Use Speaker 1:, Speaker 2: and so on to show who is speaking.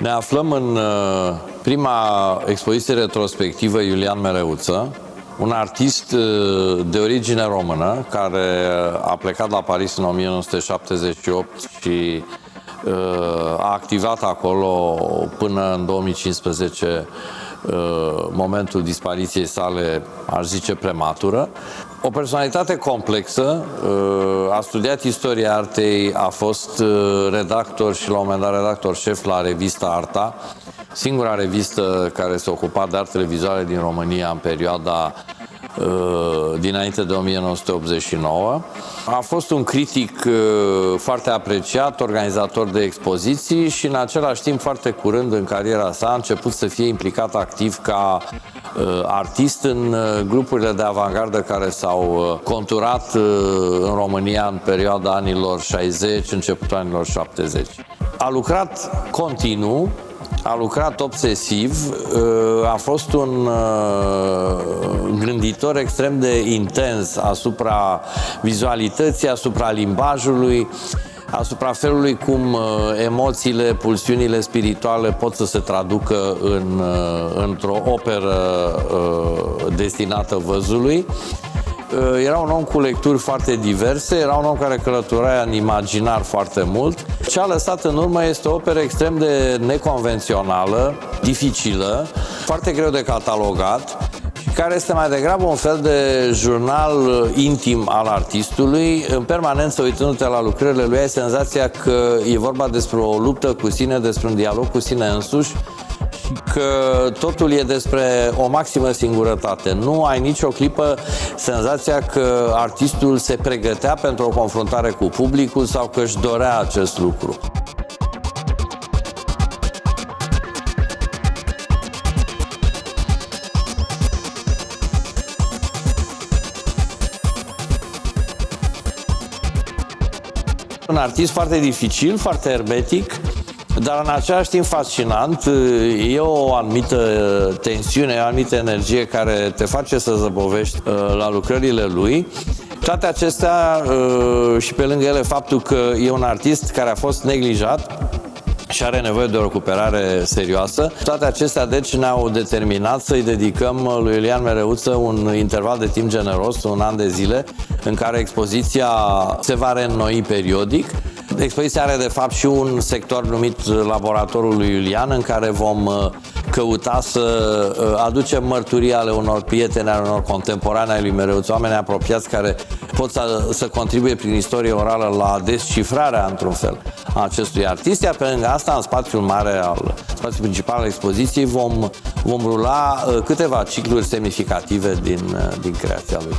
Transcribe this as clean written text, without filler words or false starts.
Speaker 1: Ne aflăm în prima expoziție retrospectivă Iulian Mereuță, un artist de origine română care a plecat la Paris în 1978 și a activat acolo până în 2015, momentul dispariției sale, aș zice, prematură. O personalitate complexă, a studiat istoria artei, a fost redactor și la un moment dat redactor șef la revista Arta, singura revistă care se ocupa de artele vizuale din România în perioada dinainte de 1989. A fost un critic foarte apreciat, organizator de expoziții și în același timp foarte curând în cariera sa a început să fie implicat activ ca artist în grupurile de avangardă care s-au conturat în România în perioada anilor 60, începutul anilor 70. A lucrat continuu, a lucrat obsesiv, a fost un gânditor extrem de intens asupra vizualității, asupra limbajului, asupra felului cum emoțiile, pulsiunile spirituale pot să se traducă într-o operă destinată văzului. Era un om cu lecturi foarte diverse, era un om care călătorea în imaginar foarte mult. Ce a lăsat în urmă este o operă extrem de neconvențională, dificilă, foarte greu de catalogat, care este mai degrabă un fel de jurnal intim al artistului. În permanență, uitându-te la lucrările lui, ai senzația că e vorba despre o luptă cu sine, despre un dialog cu sine însuși, că totul e despre o maximă singurătate. Nu ai nicio clipă senzația că artistul se pregătea pentru o confruntare cu publicul sau că își dorea acest lucru. Un artist foarte dificil, foarte hermetic, dar în același timp fascinant. E o anumită tensiune, o anumită energie care te face să zăbovești la lucrările lui. Toate acestea și pe lângă ele faptul că e un artist care a fost neglijat și are nevoie de o recuperare serioasă. Toate acestea, deci, ne-au determinat să-i dedicăm lui Iulian Mereuță un interval de timp generos, un an de zile, în care expoziția se va reînnoi periodic. Expoziția are, de fapt, și un sector numit Laboratorul lui Iulian, în care vom căuta să aducem mărturii ale unor prieteni, ale unor contemporane ai lui Mereuță, oameni apropiați care pot să contribuie prin istorie orală la descifrarea, într-un fel, a acestui artist. Iar pe lângă asta, în spațiul mare, spațiul principal al expoziției, vom rula câteva cicluri semnificative din creația lui.